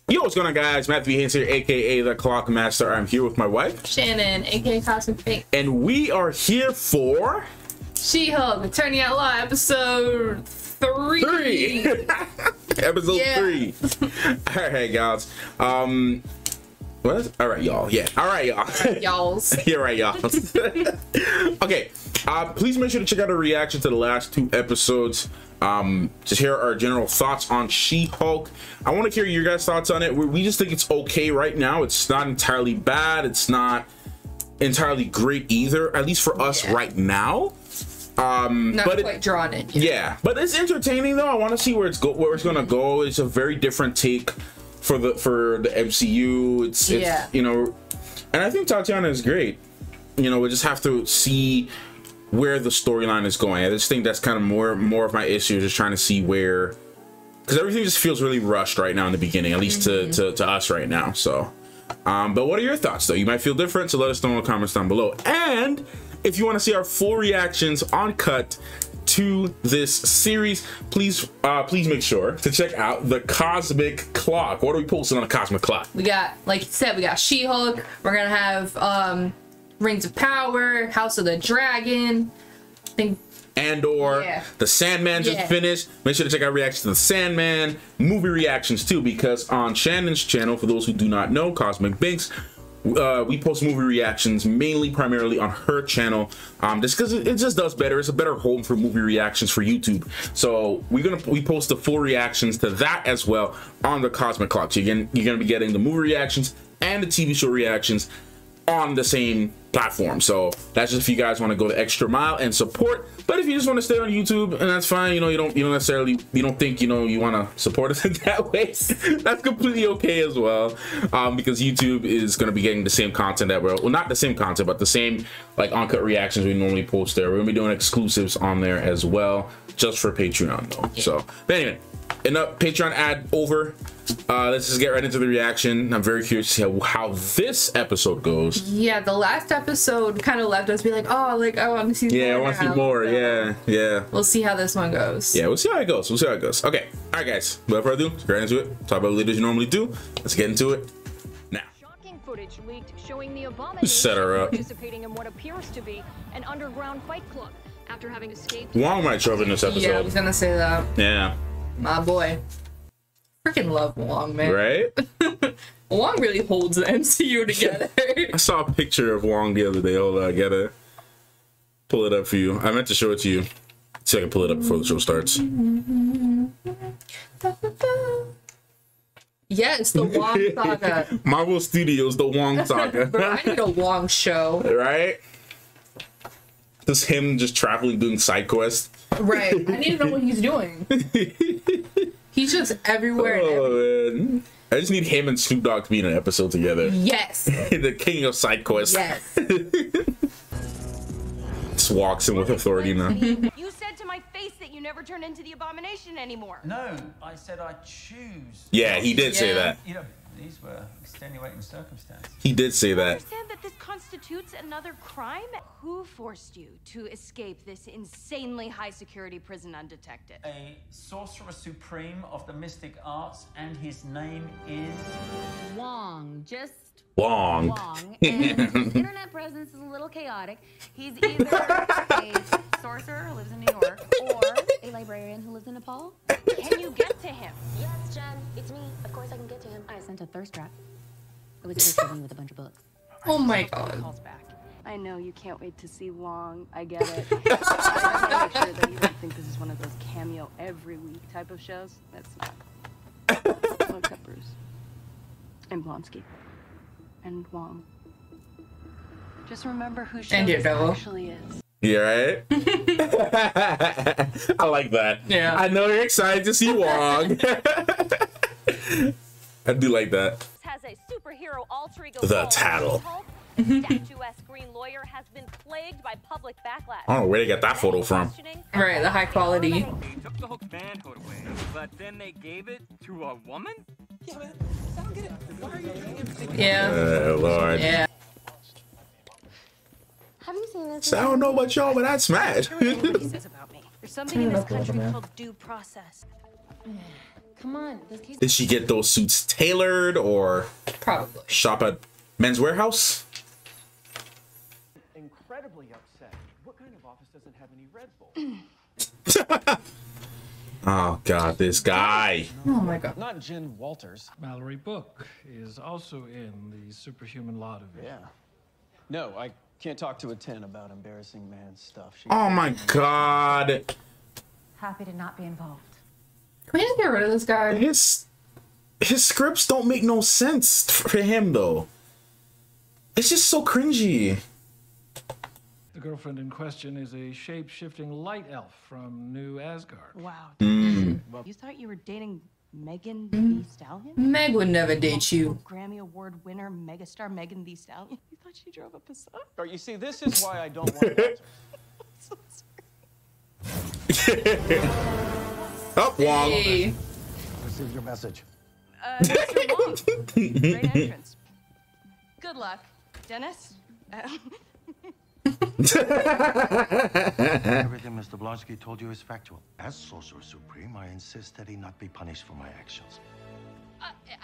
Yo, what's going on, guys? Matthew Haynes here, aka the Clockmaster. I'm here with my wife, Shannon, aka Cosmic Fate. and we are here for She-Hulk, Attorney at Law, episode 3. episode 3. All right, guys. What? All right, y'all. Yeah. All right, y'all. Y'all's. You're right, y'all. Okay. Please make sure to check out our reaction to the last 2 episodes. Just hear our general thoughts on She-Hulk. I want to hear your guys' thoughts on it. We just think it's okay right now. It's not entirely bad. It's not entirely great either, at least for us right now. Not but quite drawn in yet. Yeah, but it's entertaining though. I want to see where it's gonna go. It's a very different take for the MCU. It's you know, and I think Tatiana is great. You know, we just have to see where the storyline is going. I just think that's kind of more of my issue, just trying to see where, because everything just feels really rushed right now in the beginning, at least to us right now. So but what are your thoughts though? You might feel different, so let us know in the comments down below. And if you want to see our full reactions uncut to this series, please make sure to check out the Cosmic Clock. What are we posting on the Cosmic Clock? We got, like you said, we got She-Hulk. We're gonna have Rings of Power, House of the Dragon, I think Andor, the Sandman just finished. Make sure to check out reactions to the Sandman, movie reactions too, because on Shannon's channel, for those who do not know, Cosmic Binks, we post movie reactions primarily on her channel, just because it just does better. It's a better home for movie reactions for YouTube. So we post the full reactions to that as well on the Cosmic Clock. So you're gonna be getting the movie reactions and the TV show reactions on the same platform. So that's just if you guys want to go the extra mile and support. But if you just want to stay on YouTube, and that's fine, you know, you don't think, you know, you want to support us in that way, that's completely okay as well, because YouTube is going to be getting the same content that well, not the same content, but the same like uncut reactions we normally post there. We're gonna be doing exclusives on there as well, just for Patreon though. So but anyway, enough Patreon ad over. Let's just get right into the reaction. I'm very curious to see how this episode goes. Yeah, the last episode kind of left us be like, oh, like I want to see more. Yeah, I want to see more. Yeah. We'll see how this one goes. Yeah, we'll see how it goes. Okay. All right, guys. Without further ado, let's get right into it. Talk about what leaders you normally do. Let's get into it now. Shocking footage leaked showing the Abomination set her up. participating in what appears to be an underground fight club after having escaped. Wong might show up in this episode. Yeah, I was gonna say that. Yeah. My boy. Freaking love Wong, man. Right? Wong really holds the MCU together. I saw a picture of Wong the other day. Hold on, I gotta pull it up for you. I meant to show it to you. So I can pull it up before the show starts. Yes, the Wong Saga. Marvel Studios, the Wong Saga. Bro, I need a Wong show. Right? Just him just traveling, doing side quests. Right. I need to know what he's doing. He's just everywhere. Man. I just need him and Snoop Dogg to be in an episode together. Yes. The king of side quests. Yes. Just walks in with authority now. You said to my face that you never turn into the Abomination anymore. No, I said I choose. Yeah, he did say that. You know, these were extenuating circumstances. He did say that. Understand that this constitutes another crime? Who forced you to escape this insanely high security prison undetected? A sorcerer supreme of the mystic arts, and his name is Wong. Just Wong. Wong. And his internet presence is a little chaotic. He's either a sorcerer who lives in New York or a librarian who lives in Nepal. Can you get to him? Yes, Jen, it's me. Of course I can get to him. I sent a thirst trap. It was just me with a bunch of books. Oh my god. Calls back. I know you can't wait to see Wong. I get it. I just want to make sure that you don't think this is one of those cameo every week type of shows. That's not. Look up Bruce. And Blonsky. And Wong. Just remember who she actually is. Yeah, right? I like that. Yeah. I know you're excited to see Wong. I do like that. Has a superhero alter ego. The Tattle. Statuesque green lawyer has been plagued by public backlash. I don't know where they got that photo from. Right, the high quality. They took the Hulk manhood away, but then they gave it to a woman? Yeah, man. I don't get it. Why are you doing everything? Yeah. Lord. Yeah. Have you seen this? So I don't know about y'all, but I'd smash. What he says about me. There's something in this country called due process. Come on. This case. Did she get those suits tailored or Probably. shop at Men's Warehouse? Incredibly upset. What kind of office doesn't have any Red Bull? Oh God, this guy. Oh my God. Not Jen Walters. Mallory Book is also in the Superhuman Law Division. Yeah. No, I can't talk to a 10 about embarrassing man stuff. Oh my God. Happy to not be involved. Can we just get rid of this guy? His scripts don't make no sense for him though. It's just so cringy. The girlfriend in question is a shape-shifting light elf from New Asgard. Wow. Mm. Well, you thought you were dating Megan Thee Stallion? Meg would never date you. Grammy Award winner megastar Megan Thee Stallion? You thought she drove a Passat? Or you see, this is why I don't want Walters. So sorry. Up, Wong. Hey. Received your message. Mr. Wong. Great entrance. Good luck. Dennis? Everything Mr. Blonsky told you is factual. As Sorcerer Supreme, I insist that he not be punished for my actions.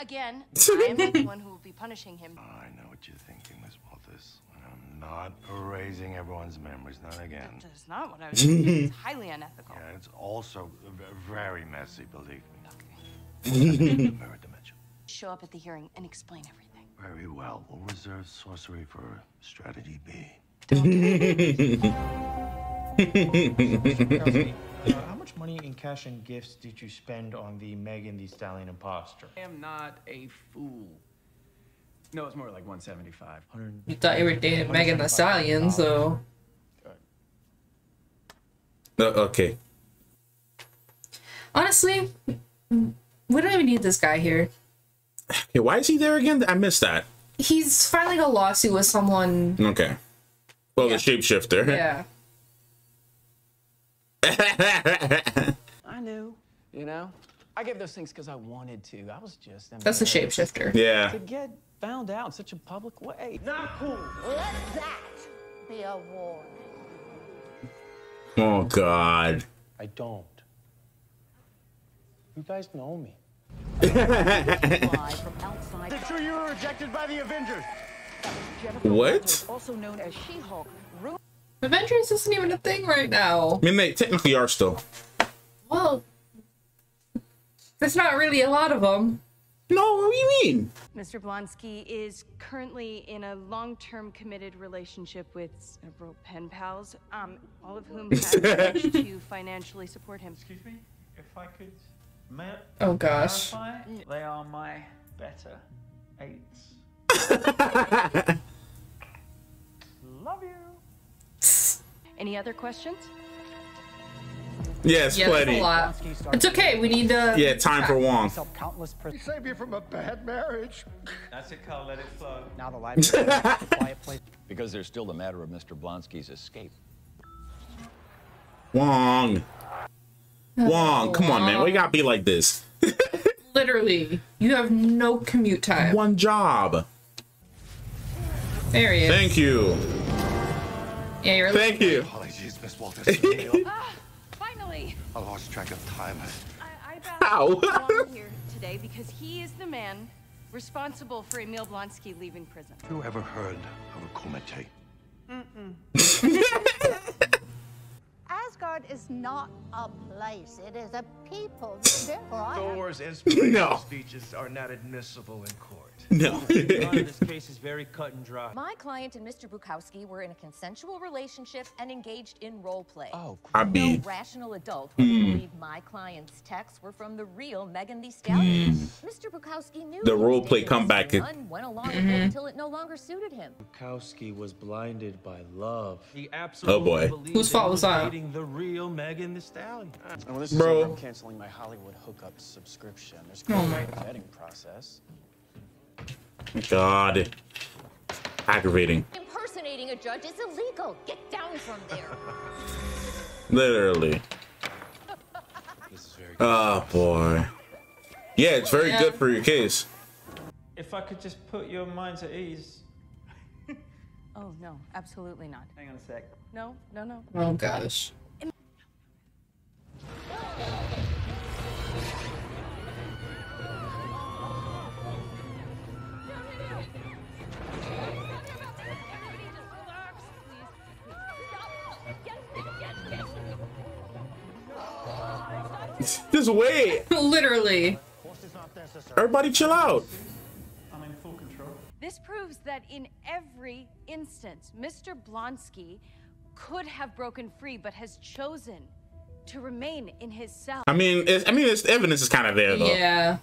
Again, I am not the one who will be punishing him. I know what you're thinking, Miss Walters. I'm not erasing everyone's memories, not again. That's not what I was thinking. It's highly unethical. Yeah, it's also very messy, believe me. Mirror dimension. Show up at the hearing and explain everything. Very well. We'll reserve sorcery for strategy B. How much money in cash and gifts did you spend on the Megan Thee Stallion imposter? I am not a fool. No, it's more like 175. You thought you were dating Megan Thee Stallion, so. Okay. Honestly, we don't even need this guy here. Okay, why is he there again? I missed that. He's filing a lawsuit with someone. Okay. Well, Yeah. the shapeshifter. Yeah. I knew, you know? I gave those things because I wanted to. I was just That's a embarrassed shapeshifter. Yeah. to get found out in such a public way. Not cool. Let that be a warning. Oh God. I don't. You guys know me. Live from outside. Make sure you were rejected by the Avengers. What? Also known as She-Hulk. Avengers isn't even a thing right now. I mean, they technically are still. Well, there's not really a lot of them. No, what do you mean? Mr. Blonsky is currently in a long-term committed relationship with several pen pals, all of whom have pledged to financially support him. Excuse me? If I could... Oh gosh. clarify, they are my better eights. Love you. Any other questions? Yes, Yeah, plenty. that's a lot. It's okay. We need to. Yeah, time for Wong. He saved you from a bad marriage. That's it, Carl. Let it flow. Now the library is a quiet place. Because there's still the matter of Mr. Blonsky's escape. Wong. Wong, come on, man. Why you gotta be like this? Literally, you have no commute time. One job. There he is. Thank you. Yeah, you're. Thank you. Apologies, Miss Walters. Finally! I lost track of time. I Ow. brought Wong here today because he is the man responsible for Emil Blonsky leaving prison. Have you ever heard of a Kumite? Asgard is not a place. It is a people. Therefore, I have... Doors and No. speeches are not admissible in court. No. This case is very cut and dry. My client and Mr. Bukowski were in a consensual relationship and engaged in role play. Oh, I No mean, rational adult would believe my client's texts were from the real Megan Thee Stallion. Mr. Bukowski knew The he was role play dating comeback this is- one, went along with it until it no longer suited him. Bukowski was blinded by love. He Oh, absolutely boy. believed Whose fault was that? dating the real Megan Thee Stallion. And when this Bro. is over, I'm canceling my Hollywood hookup subscription. There's Oh no my vetting process. God. Aggravating. Impersonating a judge is illegal. Get down from there. Literally. This is very Oh, boy. Yeah, it's very Yeah. good for your case. If I could just put your minds at ease. Oh, no, absolutely not. Hang on a sec. No, no, no. Oh gosh. Just wait. Literally. Everybody chill out. I'm in full control. This proves that in every instance, Mr. Blonsky could have broken free, but has chosen to remain in his cell. I mean, it's evidence is kind of there though. Yeah.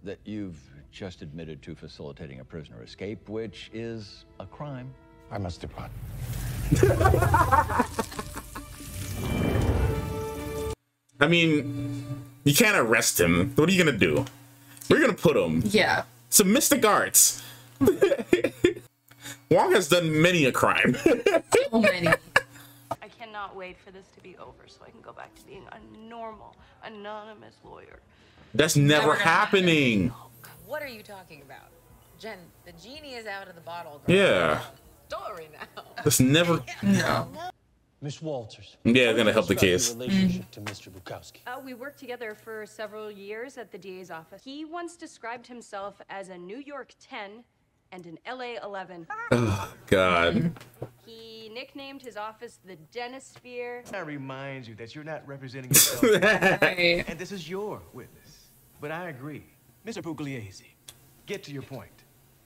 That you've just admitted to facilitating a prisoner escape, which is a crime. I must depart. I mean, you can't arrest him. What are you gonna do? Where are you gonna put him? Yeah. Some mystic arts. Wong has done many a crime. So many. I cannot wait for this to be over so I can go back to being a normal, anonymous lawyer. That's never happening. What are you talking about? Jen, the genie is out of the bottle. Girl. Yeah. Story now. That's never. No. Miss Walters. Yeah, gonna help the case. Relationship to Mr. Bukowski. We worked together for several years at the DA's office. He once described himself as a New York 10 and an LA 11. Oh, God. He nicknamed his office the Dentisphere. That reminds you that you're not representing yourself. Right. And this is your witness. But I agree. Mr. Pugliese, get to your point.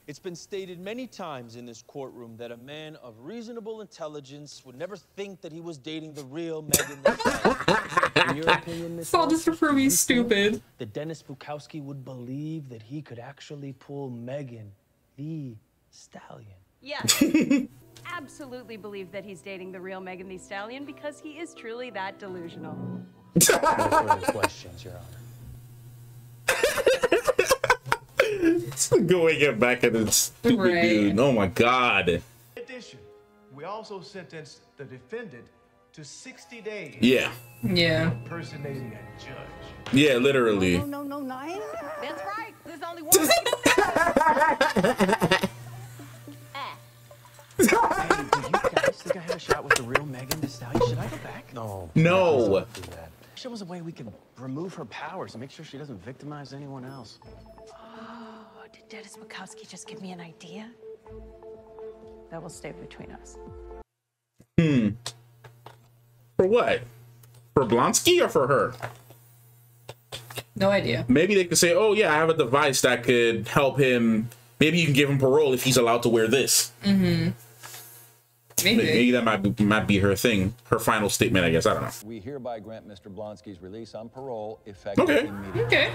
It's been stated many times in this courtroom that a man of reasonable intelligence would never think that he was dating the real Megan Thee Stallion. In your opinion, Miss Saw this for me stupid. That Dennis Bukowski would believe that he could actually pull Megan Thee Stallion. Yes. Absolutely believe that he's dating the real Megan Thee Stallion because he is truly that delusional. No further questions, Your Honor. Going get back at this stupid dude. Oh my God. In addition, we also sentenced the defendant to 60 days. Yeah. Yeah. Impersonating a judge. Yeah, literally. No, 9. That's right. There's only one. Hey, do you guys think I had a shot with the real Megan Thee Stallion? Should I go back? No. No. There was a way we could remove her powers and make sure she doesn't victimize anyone else. Oh, did Dennis Bukowski just give me an idea? That will stay between us. For what? For Blonsky or for her? No idea. Maybe they could say, oh yeah, I have a device that could help him. Maybe you can give him parole if he's allowed to wear this. Mm-hmm. Maybe that might be her thing. Her final statement, I guess. I don't know. We hereby grant Mr. Blonsky's release on parole effective immediately. Okay.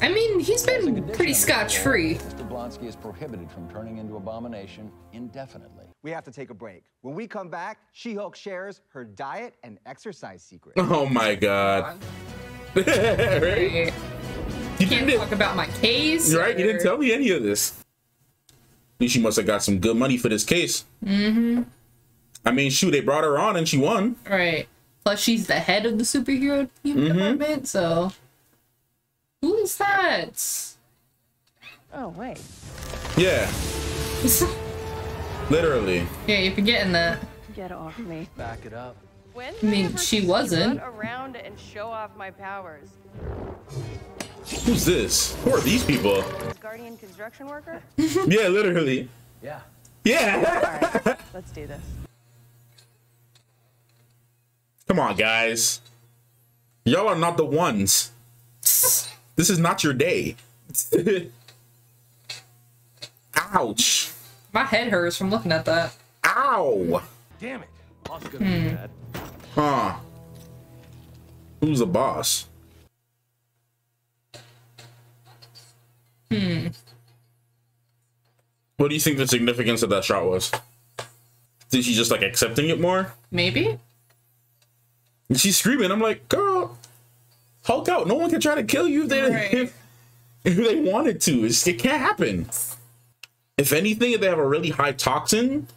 I mean, he's been pretty scotch-free. Mr. Blonsky is prohibited from turning into abomination indefinitely. We have to take a break. When we come back, She-Hulk shares her diet and exercise secret. Oh my God. Right. You can't talk about my case. Right? You didn't tell me any of this. At least she must have got some good money for this case. Mm-hmm. I mean, shoot, they brought her on and she won. Right. Plus, she's the head of the superhero department, so... Who is that? Oh, wait. Yeah. Literally. Yeah, you're forgetting that. Get off me. Back it up. When I mean, she wasn't. Run around and show off my powers. Who's this? Who are these people? Guardian construction worker? Yeah, literally. Yeah. Yeah. All right, let's do this. Come on, guys. Y'all are not the ones. This is not your day. Ouch. My head hurts from looking at that. Ow. Damn it. Boss is gonna be mad. Huh. Who's the boss? What do you think the significance of that shot was? Did she just like accepting it more? Maybe. And she's screaming. I'm like, girl, Hulk out. No one can try to kill you if they, if they wanted to. It can't happen. If anything, if they have a really high toxin,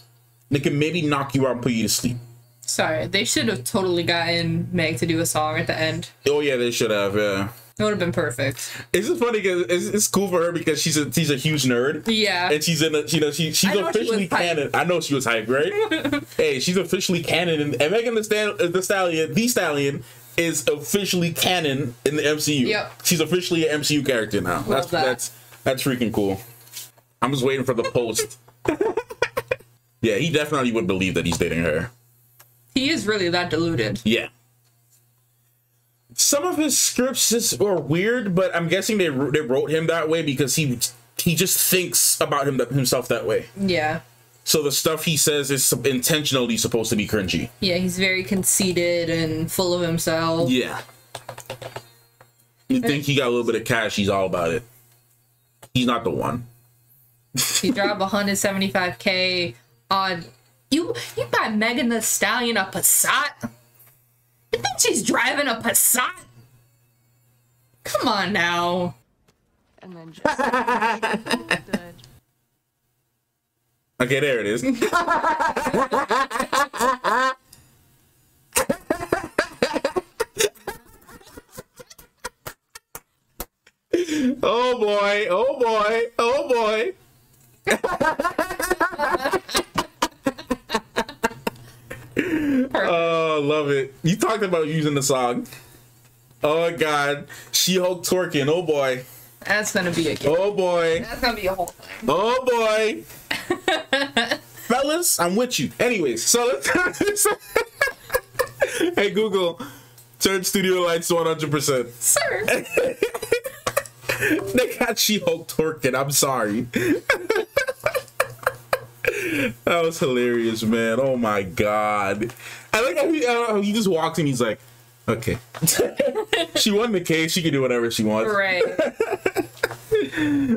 they can maybe knock you out and put you to sleep. Sorry, they should have totally gotten Meg to do a song at the end. Oh yeah, they should have. Yeah. It would have been perfect. It's just funny because it's cool for her because she's a huge nerd. Yeah. And she's in a, she's officially canon. I know she was hyped, right? Hey, she's officially canon, and Megan the Stallion is officially canon in the MCU. Yep. She's officially an MCU character now. That's freaking cool. I'm just waiting for the post. Yeah, he definitely would believe that he's dating her. He is really that deluded. Yeah. Some of his scripts are weird, but I'm guessing they wrote him that way because he just thinks about himself that way. Yeah. So the stuff he says is intentionally supposed to be cringy. Yeah, he's very conceited and full of himself. Yeah. You think he got a little bit of cash, he's all about it. He's not the one. He dropped $175K on... You buy Megan Thee Stallion a Passat? You think she's driving a Passat? Come on now. And then just good. Okay, there it is. Oh boy, oh boy, oh boy. Oh, love it. You talked about using the song. Oh my god. She-Hulk twerking, oh boy. That's gonna be a game. Oh boy. That's gonna be a whole thing. Oh boy. Fellas, I'm with you. Anyways, so let's hey Google, turn studio lights to 100%. Sir. They got She-Hulk twerking. I'm sorry. That was hilarious, man. Oh my god. I like how he just walks in. He's like, okay. She won the case. She can do whatever she wants. Right.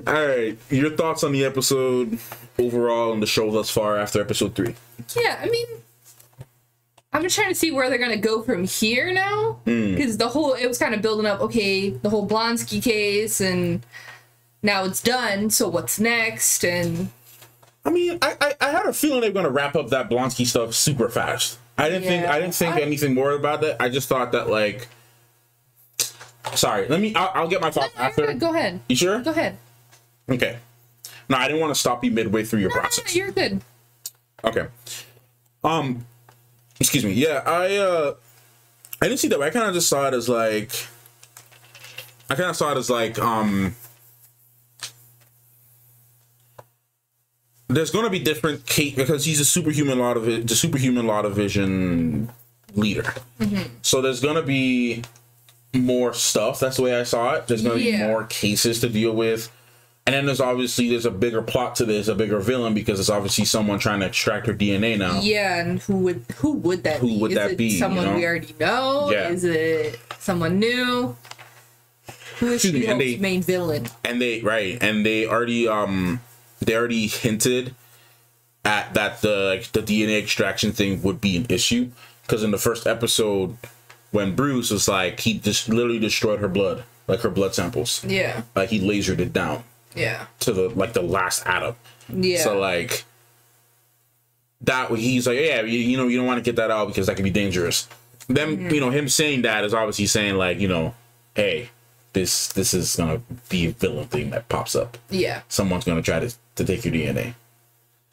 All right. Your thoughts on the episode overall and the show thus far after episode 3? Yeah, I mean, I'm just trying to see where they're gonna go from here now, because it was kind of building up. Okay, the whole Blonsky case, and now it's done. So what's next? And I mean, I had a feeling they were gonna wrap up that Blonsky stuff super fast. I didn't think anything more about that. I just thought that, like, sorry. I'll get my thoughts after. Go ahead. You sure? Go ahead. Okay. No, I didn't want to stop you midway through your process. You're good. Okay. Excuse me. Yeah, I didn't see that. I kind of just saw it as like, there's gonna be different Kate because he's a superhuman law of vision leader. So there's gonna be more stuff. That's the way I saw it. There's gonna be more cases to deal with. And then there's a bigger plot to this, a bigger villain, because it's obviously someone trying to extract her DNA now. Yeah, and who would that be? Who would that be? Someone we already know? Yeah. Is it someone new? Who is She-Hulk's main villain? And they already hinted at that the DNA extraction thing would be an issue, because in the first episode, when Bruce was like, he just literally destroyed her blood, like her blood samples. Yeah. Like he lasered it down. Yeah. To the last atom. Yeah. So like that, he's like, yeah, you don't want to get that out because that could be dangerous. Then him saying that is obviously saying, like, hey, this is gonna be a villain thing that pops up. Yeah. Someone's gonna try to take your DNA.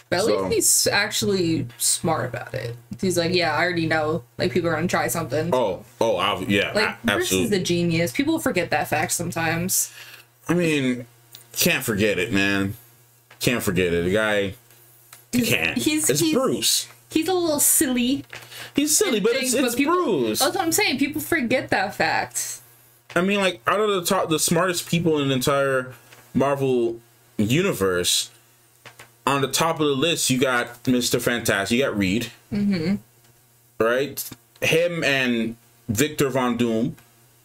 But at least he's actually smart about it. He's like, yeah, I already know. Like, people are gonna try something. Yeah, like, Bruce absolutely. is a genius. People forget that fact sometimes. I mean, can't forget it, man. Can't forget it. The guy can't. It's Bruce. He's a little silly. He's silly, but it's Bruce. That's what I'm saying. People forget that fact. I mean, like, out of the smartest people in the entire Marvel universe, on the top of the list, you got Mr. Fantastic. You got Reed. Right? Him and Victor Von Doom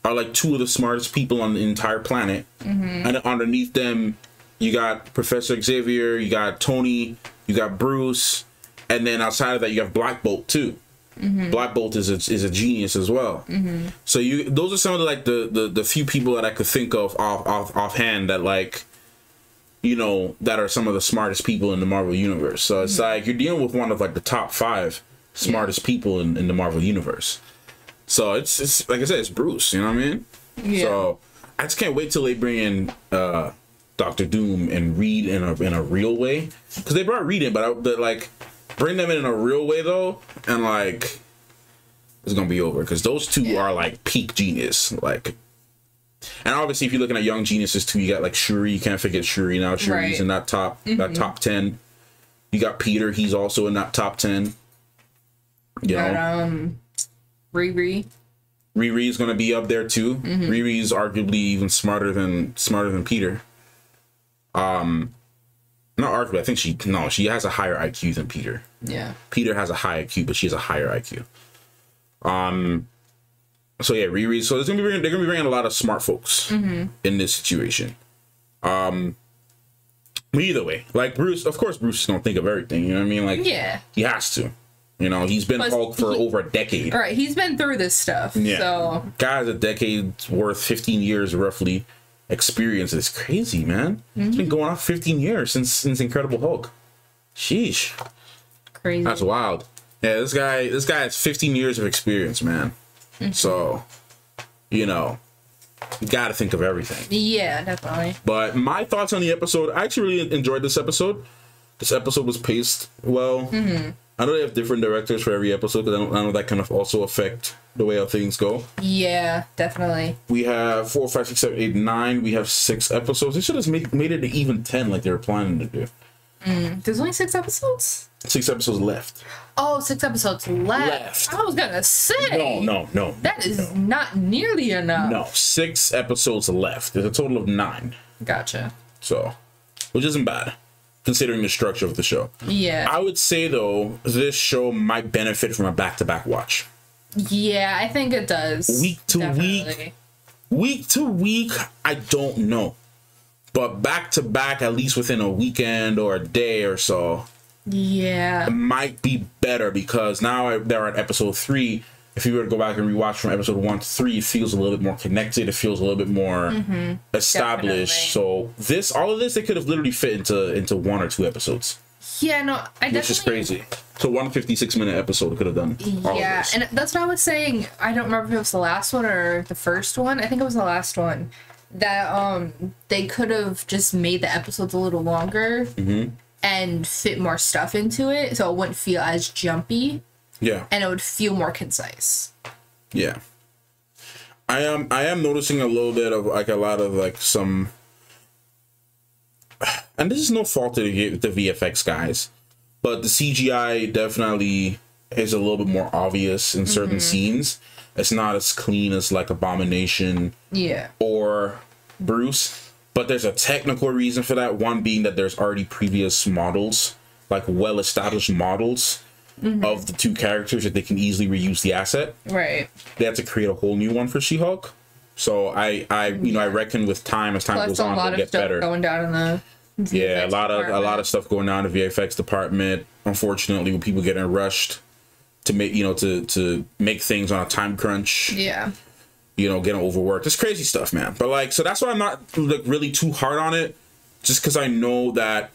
are like two of the smartest people on the entire planet. And underneath them, you got Professor Xavier, you got Tony, you got Bruce, and then outside of that, you have Black Bolt too. Black Bolt is a genius as well. So those are some of the few people that I could think of offhand that, like, that are some of the smartest people in the Marvel universe. So it's like you're dealing with one of like the top 5 smartest people in the Marvel universe. So it's like I said, it's Bruce. You know what I mean? Yeah. So I just can't wait till they bring in Dr. Doom and Reed in a real way, because they brought Reed in, but like bring them in a real way though, and like it's gonna be over, because those two are like peak genius. Like, and obviously if you're looking at young geniuses too, you got like Shuri. You can't forget Shuri now. Shuri's in that top 10. You got Peter. He's also in that top 10. You know? Riri. Riri's gonna be up there too. Riri's arguably even smarter than Peter. Not arguably. I think she has a higher IQ than Peter. Yeah. Peter has a high IQ, but she has a higher IQ. So yeah, Riri. So they're gonna be bringing a lot of smart folks in this situation. But either way, like Bruce, of course, Bruce is gonna think of everything. You know what I mean? Like, yeah, he has to. You know, he's been Hulk for over a decade. All right, he's been through this stuff. Yeah, so guy's a decade's worth, 15 years roughly experience. It's crazy, man. It's been going on 15 years since Incredible Hulk. Sheesh, crazy. That's wild. Yeah, this guy has 15 years of experience, man. So, you know, you gotta think of everything. Yeah, definitely. But my thoughts on the episode, I actually really enjoyed this episode. This episode was paced well. I know they have different directors for every episode, because I know that kind of also affect the way how things go. Yeah, definitely. We have 4, 5, 6, 7, 8, 9. We have 6 episodes. They should have made it to even 10 like they were planning to do. There's only 6 episodes? 6 episodes left. Oh, 6 episodes left. I was gonna say. No. That is not nearly enough. No, 6 episodes left. There's a total of 9. Gotcha. So, which isn't bad, considering the structure of the show. Yeah. I would say, though, this show might benefit from a back-to-back watch. Yeah, I think it does. Week to week, I don't know. But back-to-back, at least within a weekend or a day or so, yeah, it might be better, because now they're at episode 3. If you were to go back and rewatch from episode 1 to 3, it feels a little bit more connected. It feels a little bit more established. Definitely. So all of this, they could have literally fit into 1 or 2 episodes. Yeah, no, which is crazy. So 1 56-minute episode could have done all of yeah, this. and that's what I was saying. I don't remember if it was the last one or the first one. I think it was the last one. That they could have just made the episodes a little longer and fit more stuff into it, so it wouldn't feel as jumpy. Yeah. And it would feel more concise. Yeah. I am noticing a little bit of like a lot of like some, and this is no fault to the VFX guys, but the CGI definitely is a little bit more obvious in certain scenes. It's not as clean as like Abomination or Bruce, but there's a technical reason for that. One being that there's already previous models, like well-established models of the 2 characters that they can easily reuse the asset. Right. They had to create a whole new one for She-Hulk. So I reckon with time, as time goes on, they'll get better. Going down in the VFX a lot of stuff going on in the VFX department. Unfortunately, with people getting rushed to make to make things on a time crunch. Yeah. Getting overworked. It's crazy stuff, man. But like, so that's why I'm not like really too hard on it, just because I know that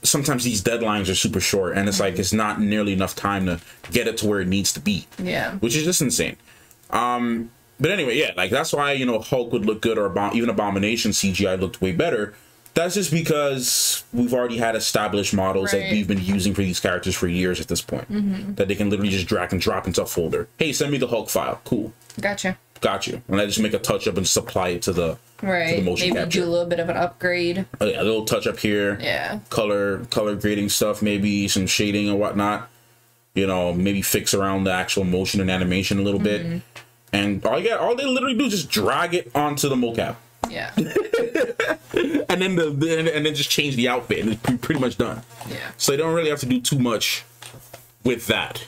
sometimes these deadlines are super short, and it's like it's not nearly enough time to get it to where it needs to be. Yeah. Which is just insane. But anyway, yeah, like that's why Hulk would look good, or even Abomination CGI looked way better. That's just because we've already had established models that we've been using for these characters for years at this point. That they can literally just drag and drop into a folder. Hey, send me the Hulk file. Cool. Gotcha. Got you. And I just make a touch up and just apply it to the motion Maybe capture. do a little bit of an upgrade. Oh, yeah, a little touch up here. Yeah. Color grading stuff, maybe some shading and whatnot. Maybe fix around the actual motion and animation a little bit. And all they literally do is just drag it onto the mocap. Yeah. and then just change the outfit, and it's pretty much done. Yeah. So they don't really have to do too much with that.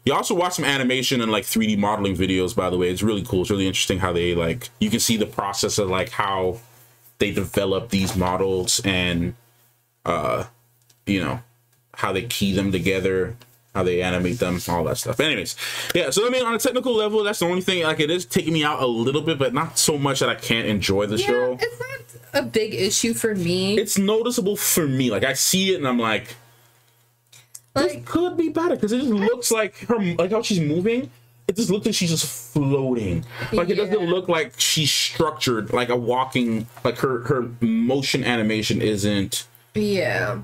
You also watch some animation and like 3D modeling videos, by the way. It's really cool. It's really interesting how they you can see the process of like how they develop these models, and how they key them together, how they animate them, all that stuff. Anyways, yeah, so on a technical level, that's the only thing. Like, it is taking me out a little bit, but not so much that I can't enjoy the show. It's not a big issue for me. It's noticeable for me. Like, I see it and I'm like, this could be better, because it just looks like her, like how she's moving. It just looks like she's just floating. Like, it doesn't look like she's structured, like a walking, like her motion animation isn't the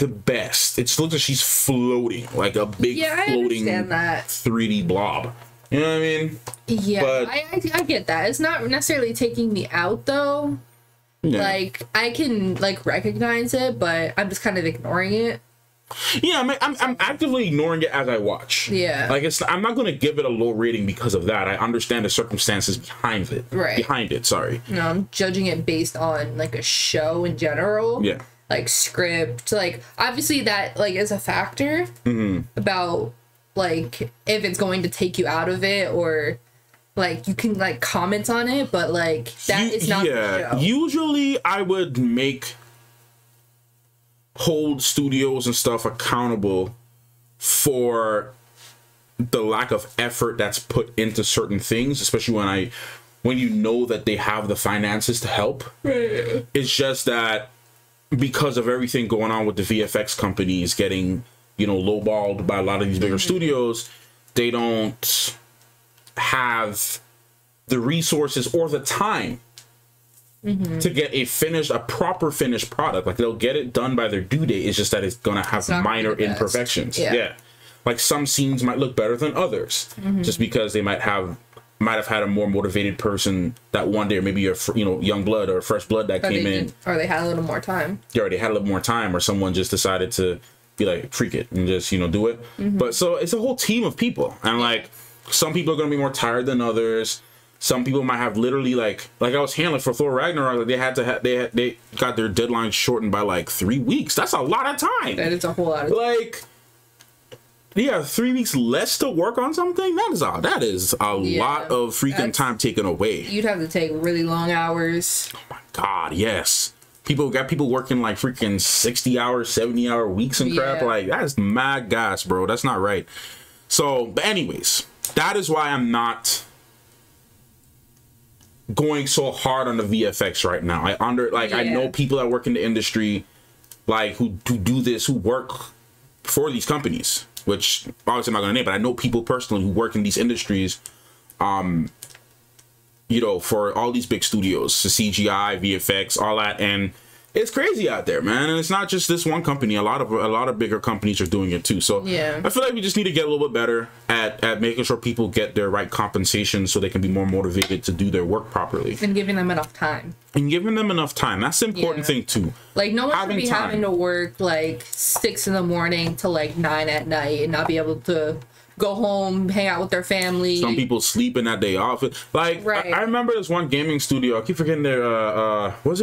best. It just looks like she's floating, like a big floating 3D blob. You know what I mean? Yeah, but, I get that. It's not necessarily taking me out, though. Yeah. Like, I can, like, recognize it, but I'm just kind of ignoring it. Yeah, I'm actively ignoring it as I watch. Yeah. Like I'm not gonna give it a low rating because of that. I understand the circumstances behind it. Right. Behind it, sorry. No, I'm judging it based on like a show in general. Yeah. Like script, like obviously that like is a factor about like if it's going to take you out of it or like you can like comment on it, but like that is not the show. Usually I would hold studios and stuff accountable for the lack of effort that's put into certain things, especially when you know that they have the finances to help. Right. It's just that because of everything going on with the VFX companies getting, you know, lowballed by a lot of these bigger studios, they don't have the resources or the time to get a proper finished product. Like they'll get it done by their due date. It's just that it's gonna have minor imperfections. Yeah. Like some scenes might look better than others, just because they might have had a more motivated person that one day, or maybe a young blood or fresh blood that came in, or they had a little more time. They already had a little more time, or someone just decided to be like, freak it and just do it. But so it's a whole team of people, and like some people are gonna be more tired than others. Some people might have literally like I was handling for Thor Ragnarok. Like they got their deadline shortened by like 3 weeks. That's a lot of time. That is a whole lot of like. Yeah, 3 weeks less to work on something. That is a lot of freaking time taken away. You'd have to take really long hours. Oh my god, yes. People working like freaking 60-hour, 70-hour weeks and crap. Like that's mad gas, bro. That's not right. So, but anyways, that is why I'm not going so hard on the VFX right now. I know people that work in the industry, like who do this, who work for these companies, which obviously I'm not gonna name, but I know people personally who work in these industries, for all these big studios, the CGI, VFX, all that, and it's crazy out there, man. And it's not just this one company. A lot of bigger companies are doing it too. So I feel like we just need to get a little bit better at making sure people get their right compensation so they can be more motivated to do their work properly. And giving them enough time. That's the important thing too. Like no one should be having to work like 6 in the morning to like 9 at night and not be able to go home, hang out with their family. Some people sleeping that day off. Like I remember this one gaming studio. I keep forgetting their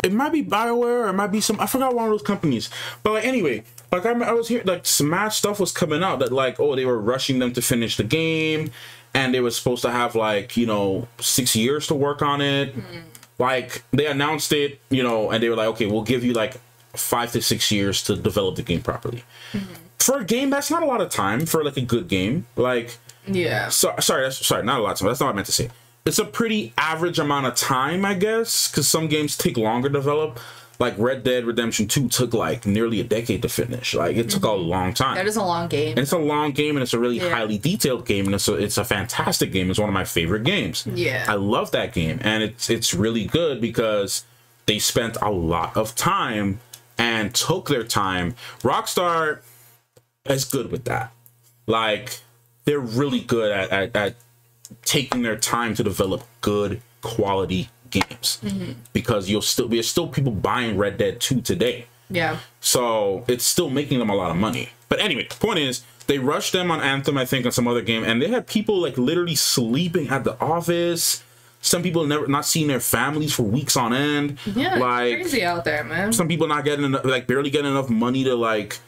it might be BioWare or it might be I forgot one of those companies. But like anyway, like I was here, like some mad stuff was coming out that like, oh, they were rushing them to finish the game and they were supposed to have like 6 years to work on it. Like they announced it, and they were like, okay, we'll give you like 5 to 6 years to develop the game properly. For a game, that's not a lot of time for like a good game. Like, sorry, not a lot of time. That's not what I meant to say. It's a pretty average amount of time, I guess, because some games take longer to develop. Like Red Dead Redemption 2 took like nearly a decade to finish. Like it took a long time. That is a long game. And it's a long game, and it's a really highly detailed game, and it's a fantastic game. It's one of my favorite games. Yeah, I love that game, and it's really good because they spent a lot of time and took their time. Rockstar is good with that. Like they're really good at taking their time to develop good quality games, because there's still people buying Red Dead 2 today. Yeah. So it's still making them a lot of money. But anyway, the point is they rushed them on Anthem, I think, on some other game, and they had people like literally sleeping at the office. Some people not seeing their families for weeks on end. Yeah, like, it's crazy out there, man. Some people not getting barely getting enough money to like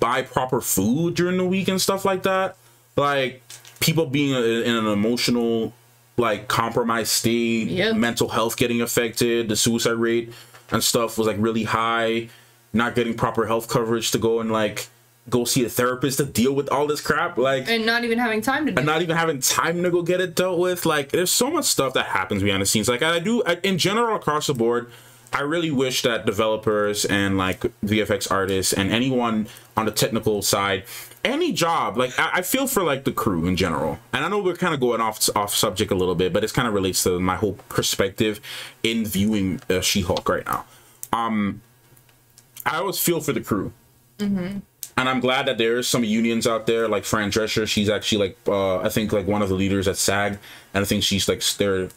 buy proper food during the week and stuff like that. Like people being in an emotional like compromised state, mental health getting affected, the suicide rate and stuff was like really high, not getting proper health coverage to go and like go see a therapist to deal with all this crap, like, and not even having time to go get it dealt with. Like there's so much stuff that happens behind the scenes. Like in general across the board, I really wish that developers and like VFX artists and anyone on the technical side, any job, like I feel for like the crew in general. And I know we're kind of going off subject a little bit, but it kind of relates to my whole perspective in viewing She-Hulk right now. I always feel for the crew. And I'm glad that there's some unions out there, like Fran Drescher. She's actually like, I think like one of the leaders at SAG, and I think she's like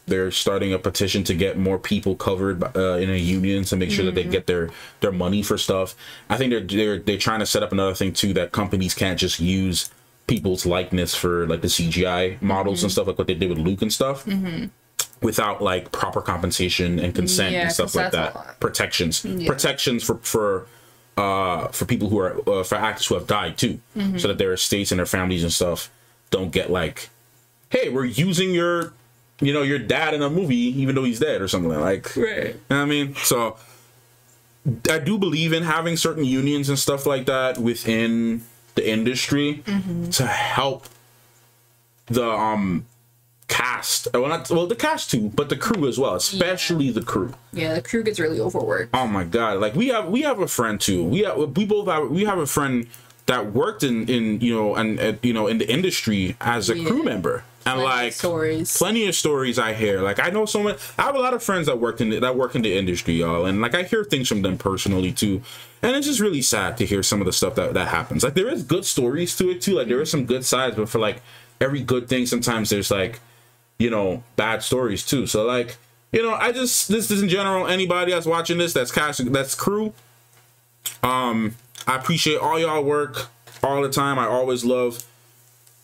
they're starting a petition to get more people covered in a union to make sure that they get their money for stuff. I think they're trying to set up another thing too, that companies can't just use people's likeness for like the CGI models and stuff, like what they did with Luke and stuff, without like proper compensation and consent and stuff like that. Protections for people who are for actors who have died too, so that their estates and their families and stuff don't get like, hey, we're using your dad in a movie even though he's dead or something like. Right. You know what I mean? So I do believe in having certain unions and stuff like that within the industry to help the cast. Well, the cast too, but the crew as well, especially the crew. Yeah, the crew gets really overworked. Oh my god! Like we have a friend too. We have a friend that worked in the industry as a crew member, and plenty of stories I hear. Like I know I have a lot of friends that work in the industry, y'all, and like I hear things from them personally too. And it's just really sad to hear some of the stuff that happens. Like there is good stories to it too. Like there is some good sides, but for like every good thing, sometimes there's like, bad stories too. So like, this is in general, anybody that's watching this, that's crew. I appreciate all y'all work all the time. I always love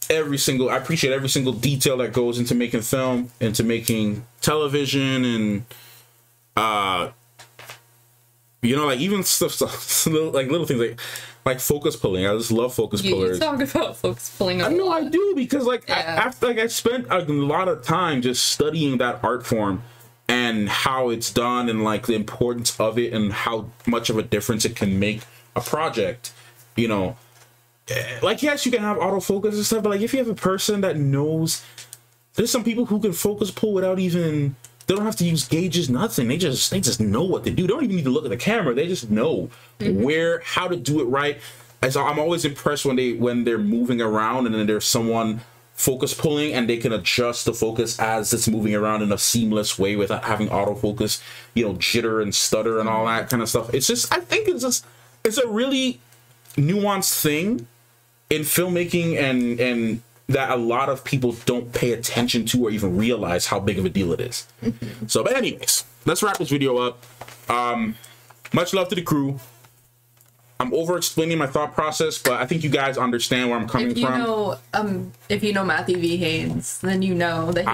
I appreciate every single detail that goes into making film, into making television, and like even stuff like little things like focus pulling. I just love focus pullers. You talk about focus pulling. I know I do, because like I spent a lot of time just studying that art form and how it's done, and like the importance of it, and how much of a difference it can make a project. Like yes, you can have autofocus and stuff, but like if you have a person that knows, there's some people who can focus pull without even. They don't have to use gauges, nothing. They just know what to do. They don't even need to look at the camera. They just know how to do it right. And so I'm always impressed when they're moving around and then there's someone focus pulling and they can adjust the focus as it's moving around in a seamless way without having autofocus, jitter and stutter and all that kind of stuff. It's just, I think it's a really nuanced thing in filmmaking, and that a lot of people don't pay attention to or even realize how big of a deal it is. So, but anyways, let's wrap this video up. Much love to the crew. I'm over explaining my thought process, but I think you guys understand where I'm coming from. If you know Matthew V. Haynes, then you know that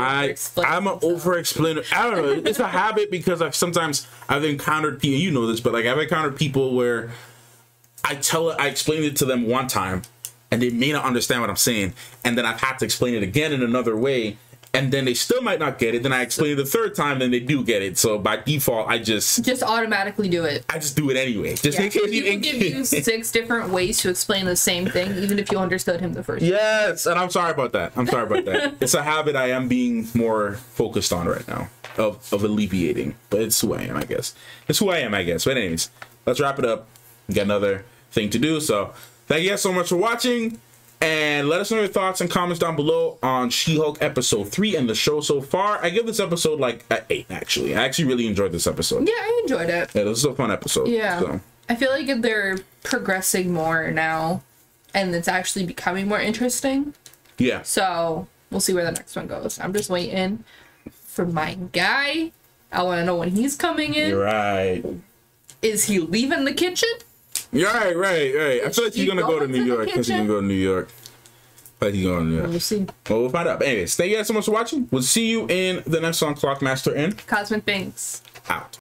I'm an over explainer. I don't know. It's a habit, because sometimes I've encountered people, you know this, but like I've encountered people where I explained it to them one time, and they may not understand what I'm saying, and then I've had to explain it again in another way, and then they still might not get it. Then I explain it the third time, then they do get it. So by default, I just automatically do it. I just do it anyway, just in case you didn't give you 6 different ways to explain the same thing, even if you understood him the first time. Yes, and I'm sorry about that. It's a habit I am being more focused on right now of alleviating, but it's who I am, I guess. But anyways, let's wrap it up. We got another thing to do, so thank you guys so much for watching, and let us know your thoughts and comments down below on She-Hulk episode 3 and the show so far. I give this episode like an 8, actually. I actually really enjoyed this episode. Yeah, I enjoyed it. Yeah, this is a fun episode. Yeah. So. I feel like they're progressing more now, and it's actually becoming more interesting. Yeah. So we'll see where the next one goes. I'm just waiting for my guy. I want to know when he's coming in. You're right. Is he leaving the kitchen? Yeah, right. I feel like he's gonna go to New York, because he's gonna go to New York. We'll see. Well, we'll find out. Anyways, thank you guys so much for watching. We'll see you in the next one. Clockmaster in Cosmic Binks. Out.